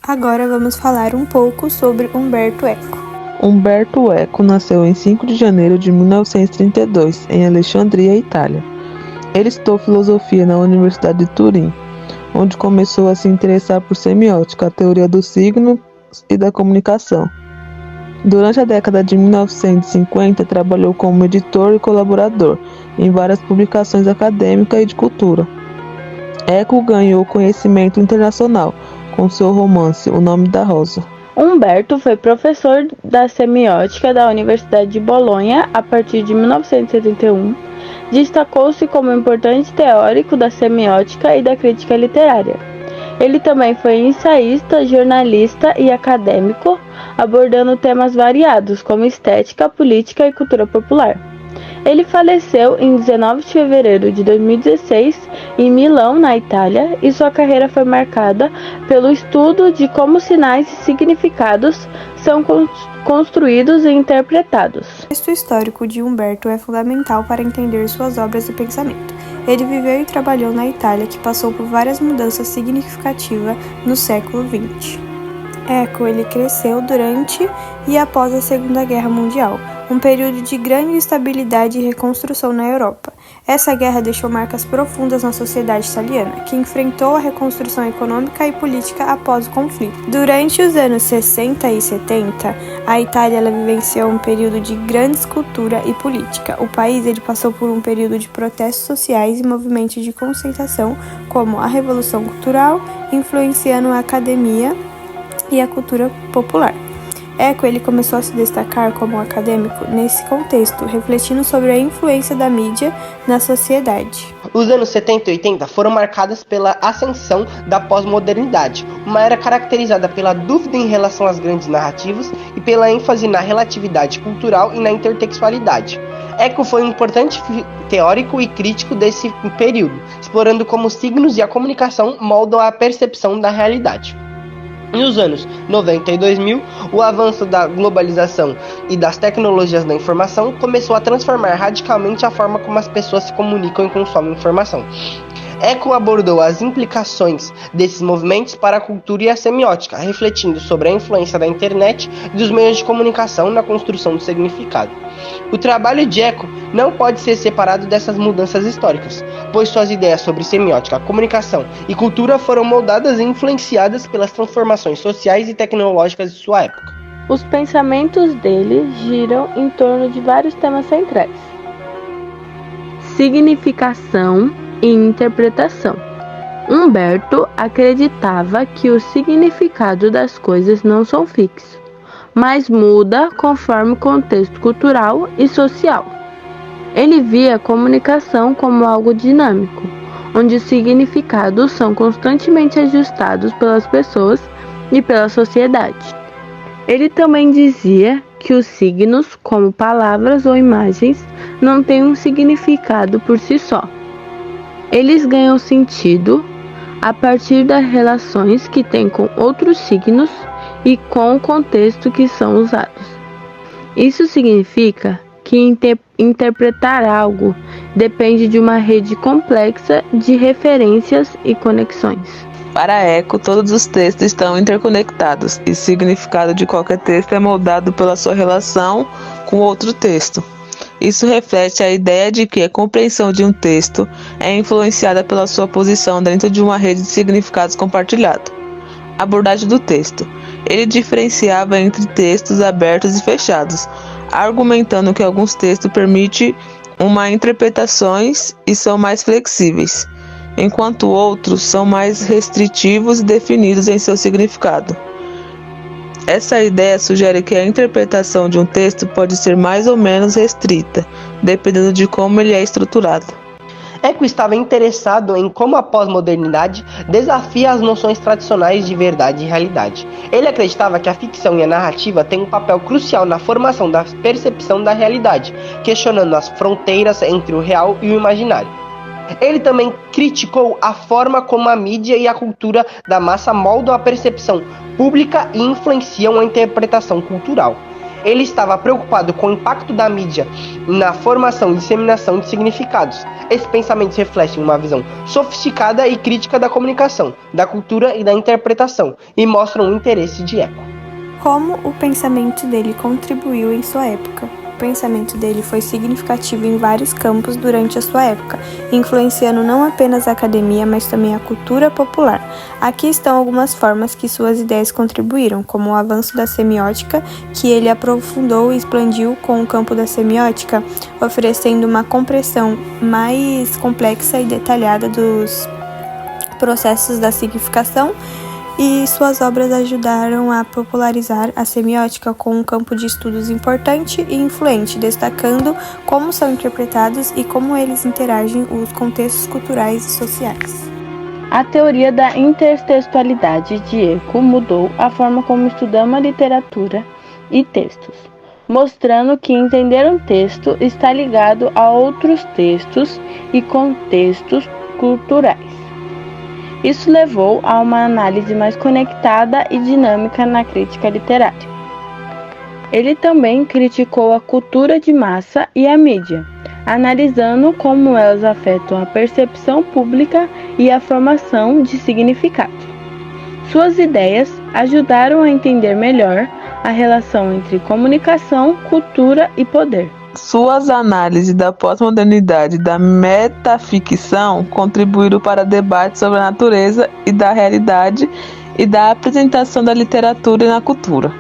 Agora vamos falar um pouco sobre Umberto Eco. Umberto Eco nasceu em 5 de janeiro de 1932, em Alexandria, Itália. Ele estudou filosofia na Universidade de Turim, onde começou a se interessar por semiótica, a teoria dos signos e da comunicação. Durante a década de 1950, trabalhou como editor e colaborador em várias publicações acadêmicas e de cultura. Eco ganhou conhecimento internacional com seu romance O Nome da Rosa. Umberto foi professor da semiótica da Universidade de Bolonha a partir de 1971. Destacou-se como importante teórico da semiótica e da crítica literária. Ele também foi ensaísta, jornalista e acadêmico, abordando temas variados como estética, política e cultura popular. Ele faleceu em 19 de fevereiro de 2016 em Milão, na Itália, e sua carreira foi marcada pelo estudo de como sinais e significados são construídos e interpretados. O texto histórico de Umberto é fundamental para entender suas obras e pensamento. Ele viveu e trabalhou na Itália, que passou por várias mudanças significativas no século XX. Eco, ele cresceu durante e após a Segunda Guerra Mundial, um período de grande instabilidade e reconstrução na Europa. Essa guerra deixou marcas profundas na sociedade italiana, que enfrentou a reconstrução econômica e política após o conflito. Durante os anos 60 e 70, a Itália vivenciou um período de grande cultura e política. O país ele passou por um período de protestos sociais e movimentos de conscientização, como a Revolução Cultural, influenciando a academia e a cultura popular. Eco ele começou a se destacar como acadêmico nesse contexto, refletindo sobre a influência da mídia na sociedade. Os anos 70 e 80 foram marcadas pela ascensão da pós-modernidade, uma era caracterizada pela dúvida em relação às grandes narrativas e pela ênfase na relatividade cultural e na intertextualidade. Eco foi um importante teórico e crítico desse período, explorando como os signos e a comunicação moldam a percepção da realidade. Nos anos 90 e 2000, o avanço da globalização e das tecnologias da informação começou a transformar radicalmente a forma como as pessoas se comunicam e consomem informação. Eco abordou as implicações desses movimentos para a cultura e a semiótica, refletindo sobre a influência da internet e dos meios de comunicação na construção do significado. O trabalho de Eco não pode ser separado dessas mudanças históricas, pois suas ideias sobre semiótica, comunicação e cultura foram moldadas e influenciadas pelas transformações sociais e tecnológicas de sua época. Os pensamentos dele giram em torno de vários temas centrais: significação e interpretação. Umberto acreditava que o significado das coisas não são fixos, mas muda conforme o contexto cultural e social. Ele via a comunicação como algo dinâmico, onde os significados são constantemente ajustados pelas pessoas e pela sociedade. Ele também dizia que os signos, como palavras ou imagens, não têm um significado por si só. Eles ganham sentido a partir das relações que têm com outros signos e com o contexto que são usados. Isso significa que interpretar algo depende de uma rede complexa de referências e conexões. Para Eco, todos os textos estão interconectados e o significado de qualquer texto é moldado pela sua relação com outro texto. Isso reflete a ideia de que a compreensão de um texto é influenciada pela sua posição dentro de uma rede de significados compartilhado. Abordagem do texto. Ele diferenciava entre textos abertos e fechados, argumentando que alguns textos permitem uma interpretações e são mais flexíveis, enquanto outros são mais restritivos e definidos em seu significado. Essa ideia sugere que a interpretação de um texto pode ser mais ou menos restrita, dependendo de como ele é estruturado. Eco estava interessado em como a pós-modernidade desafia as noções tradicionais de verdade e realidade. Ele acreditava que a ficção e a narrativa têm um papel crucial na formação da percepção da realidade, questionando as fronteiras entre o real e o imaginário. Ele também criticou a forma como a mídia e a cultura da massa moldam a percepção pública e influenciam a interpretação cultural. Ele estava preocupado com o impacto da mídia na formação e disseminação de significados. Esses pensamentos refletem uma visão sofisticada e crítica da comunicação, da cultura e da interpretação, e mostram o interesse de Eco. Como o pensamento dele contribuiu em sua época? O pensamento dele foi significativo em vários campos durante a sua época, influenciando não apenas a academia, mas também a cultura popular. Aqui estão algumas formas que suas ideias contribuíram, como o avanço da semiótica, que ele aprofundou e expandiu com o campo da semiótica, oferecendo uma compreensão mais complexa e detalhada dos processos da significação, e suas obras ajudaram a popularizar a semiótica como um campo de estudos importante e influente, destacando como são interpretados e como eles interagem os contextos culturais e sociais. A teoria da intertextualidade de Eco mudou a forma como estudamos a literatura e textos, mostrando que entender um texto está ligado a outros textos e contextos culturais. Isso levou a uma análise mais conectada e dinâmica na crítica literária. Ele também criticou a cultura de massa e a mídia, analisando como elas afetam a percepção pública e a formação de significados. Suas ideias ajudaram a entender melhor a relação entre comunicação, cultura e poder. Suas análises da pós-modernidade e da metaficção contribuíram para debates sobre a natureza e da realidade e da apresentação da literatura na cultura.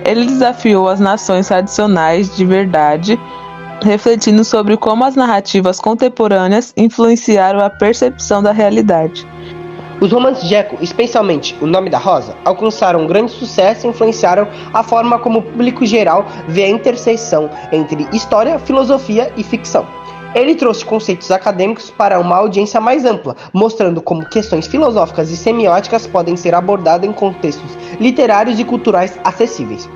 Ele desafiou as nações tradicionais de verdade, refletindo sobre como as narrativas contemporâneas influenciaram a percepção da realidade. Os romances de Eco, especialmente O Nome da Rosa, alcançaram um grande sucesso e influenciaram a forma como o público geral vê a interseção entre história, filosofia e ficção. Ele trouxe conceitos acadêmicos para uma audiência mais ampla, mostrando como questões filosóficas e semióticas podem ser abordadas em contextos literários e culturais acessíveis.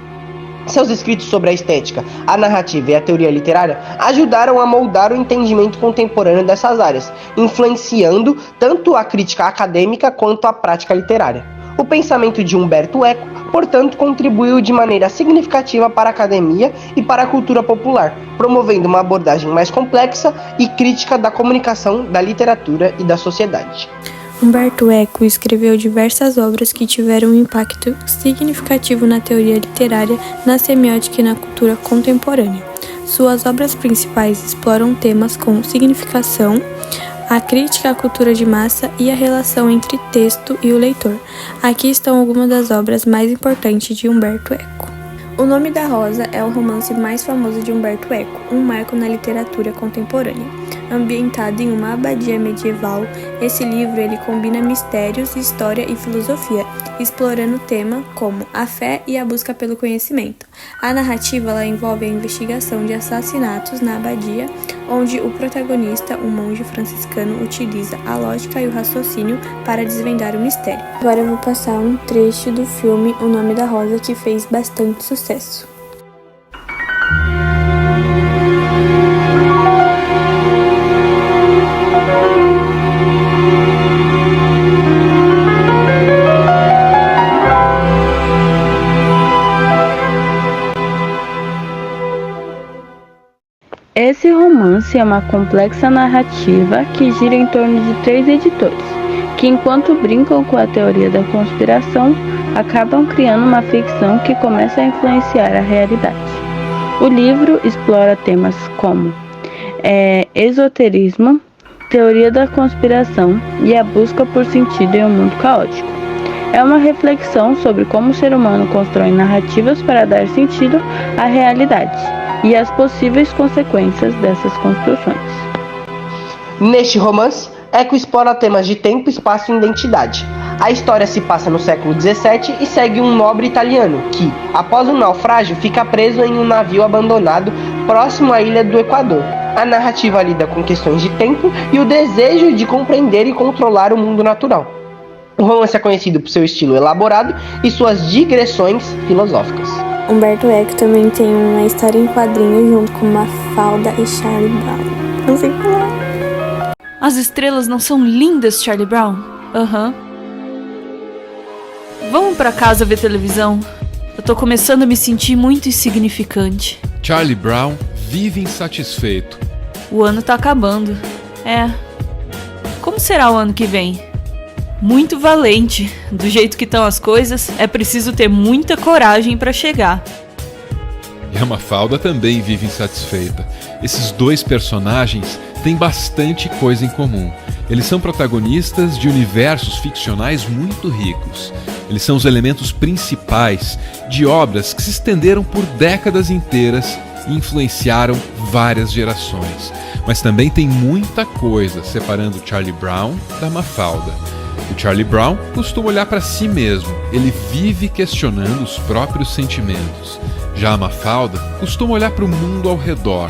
Seus escritos sobre a estética, a narrativa e a teoria literária ajudaram a moldar o entendimento contemporâneo dessas áreas, influenciando tanto a crítica acadêmica quanto a prática literária. O pensamento de Umberto Eco, portanto, contribuiu de maneira significativa para a academia e para a cultura popular, promovendo uma abordagem mais complexa e crítica da comunicação, da literatura e da sociedade. Umberto Eco escreveu diversas obras que tiveram um impacto significativo na teoria literária, na semiótica e na cultura contemporânea. Suas obras principais exploram temas como significação, a crítica à cultura de massa e a relação entre texto e o leitor. Aqui estão algumas das obras mais importantes de Umberto Eco. O Nome da Rosa é o romance mais famoso de Umberto Eco, um marco na literatura contemporânea. Ambientado em uma abadia medieval, esse livro ele combina mistérios, história e filosofia, explorando temas como a fé e a busca pelo conhecimento. A narrativa ela envolve a investigação de assassinatos na abadia, onde o protagonista, um monge franciscano, utiliza a lógica e o raciocínio para desvendar o mistério. Agora eu vou passar um trecho do filme O Nome da Rosa, que fez bastante sucesso. Esse romance é uma complexa narrativa que gira em torno de 3 editores, que enquanto brincam com a teoria da conspiração, acabam criando uma ficção que começa a influenciar a realidade. O livro explora temas como esoterismo, teoria da conspiração e a busca por sentido em um mundo caótico. É uma reflexão sobre como o ser humano constrói narrativas para dar sentido à realidade e as possíveis consequências dessas construções. Neste romance, Eco explora temas de tempo, espaço e identidade. A história se passa no século XVII e segue um nobre italiano que, após um naufrágio, fica preso em um navio abandonado próximo à ilha do Equador. A narrativa lida com questões de tempo e o desejo de compreender e controlar o mundo natural. O romance é conhecido por seu estilo elaborado e suas digressões filosóficas. Umberto Eco também tem uma história em quadrinhos junto com Mafalda e Charlie Brown. Não sei falar. As estrelas não são lindas, Charlie Brown? Aham. Vamos pra casa ver televisão? Eu tô começando a me sentir muito insignificante. Charlie Brown vive insatisfeito. O ano tá acabando. Como será o ano que vem? Muito valente. Do jeito que estão as coisas, é preciso ter muita coragem pra chegar. E a Mafalda também vive insatisfeita. Esses dois personagens têm bastante coisa em comum. Eles são protagonistas de universos ficcionais muito ricos. Eles são os elementos principais de obras que se estenderam por décadas inteiras e influenciaram várias gerações. Mas também tem muita coisa separando Charlie Brown da Mafalda. O Charlie Brown costuma olhar para si mesmo. Ele vive questionando os próprios sentimentos. Já a Mafalda costuma olhar para o mundo ao redor.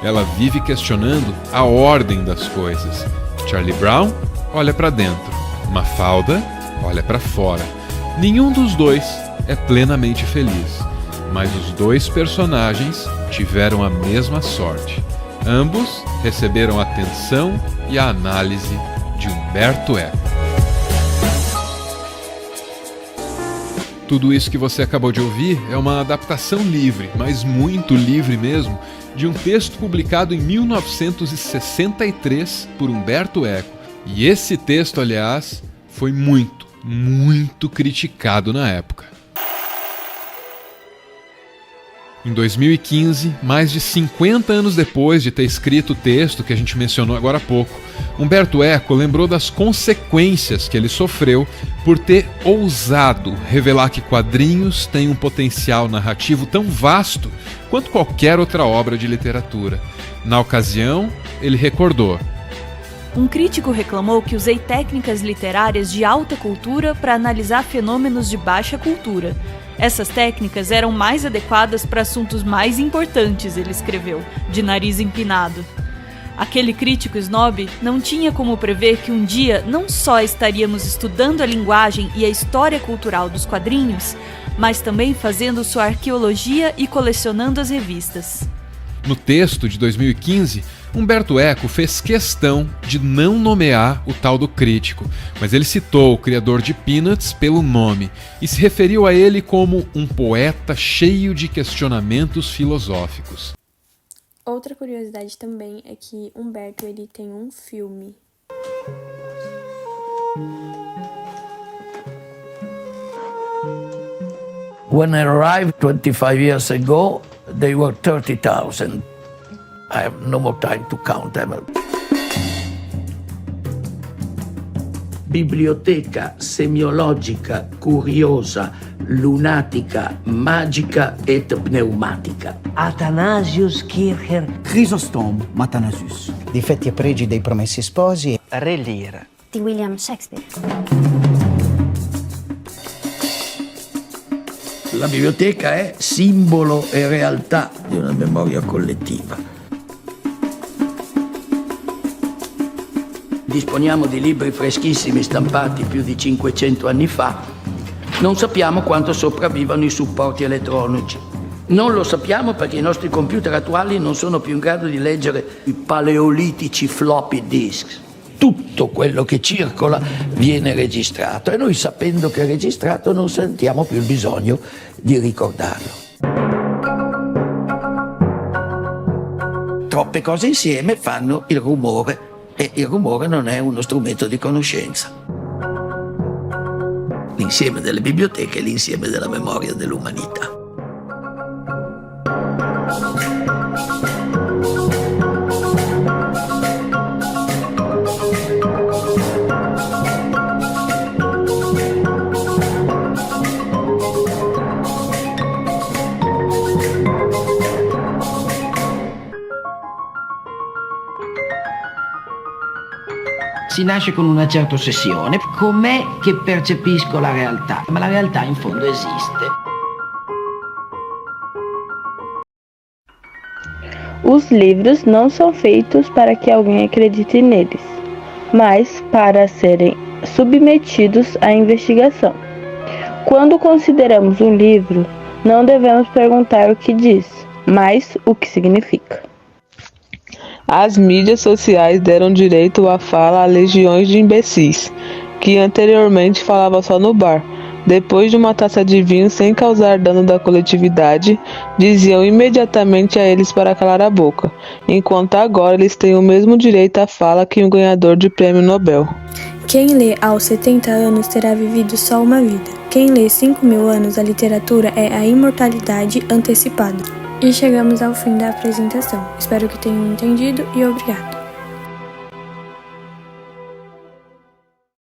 Ela vive questionando a ordem das coisas. Charlie Brown olha para dentro. Mafalda olha para fora. Nenhum dos dois é plenamente feliz, mas os dois personagens tiveram a mesma sorte. Ambos receberam a atenção e a análise de Umberto Eco. Tudo isso que você acabou de ouvir é uma adaptação livre, mas muito livre mesmo, de um texto publicado em 1963 por Umberto Eco. E esse texto, aliás, foi muito criticado na época. Em 2015, mais de 50 anos depois de ter escrito o texto que a gente mencionou agora há pouco, Umberto Eco lembrou das consequências que ele sofreu por ter ousado revelar que quadrinhos têm um potencial narrativo tão vasto quanto qualquer outra obra de literatura. Na ocasião, ele recordou: Um crítico reclamou que usei técnicas literárias de alta cultura para analisar fenômenos de baixa cultura. Essas técnicas eram mais adequadas para assuntos mais importantes, ele escreveu, de nariz empinado. Aquele crítico snob não tinha como prever que um dia não só estaríamos estudando a linguagem e a história cultural dos quadrinhos, mas também fazendo sua arqueologia e colecionando as revistas. No texto de 2015, Umberto Eco fez questão de não nomear o tal do crítico, mas ele citou o criador de Peanuts pelo nome e se referiu a ele como um poeta cheio de questionamentos filosóficos. Outra curiosidade também é que Umberto ele tem um filme. When I arrived 25 years ago, they were 30,000. I have no more time to count them. Biblioteca semiologica, curiosa, lunatica, magica et pneumatica. Athanasius Kircher. Chrysostom Matanasius. Difetti e pregi dei Promessi Sposi. Re Lear. Di William Shakespeare. La biblioteca è simbolo e realtà di una memoria collettiva. Disponiamo di libri freschissimi stampati più di 500 anni fa. Non sappiamo quanto sopravvivano i supporti elettronici. Non lo sappiamo perché i nostri computer attuali non sono più in grado di leggere i paleolitici floppy disks. Tutto quello che circola viene registrato e noi, sapendo che è registrato, non sentiamo più il bisogno di ricordarlo. Troppe cose insieme fanno il rumore e il rumore non è uno strumento di conoscenza. L'insieme delle biblioteche è l'insieme della memoria dell'umanità. Si nasce con una certa ossessione. Com'è che percepisco la realtà? Ma la realtà in fondo esiste. Os livros não são feitos para que alguém acredite neles, mas para serem submetidos à investigação. Quando consideramos um livro, não devemos perguntar o que diz, mas o que significa. As mídias sociais deram direito à fala a legiões de imbecis, que anteriormente falavam só no bar, depois de uma taça de vinho sem causar dano da coletividade, diziam imediatamente a eles para calar a boca, enquanto agora eles têm o mesmo direito à fala que um ganhador de prêmio Nobel. Quem lê aos 70 anos terá vivido só uma vida. Quem lê 5.000 anos, a literatura é a imortalidade antecipada. E chegamos ao fim da apresentação. Espero que tenham entendido e obrigado.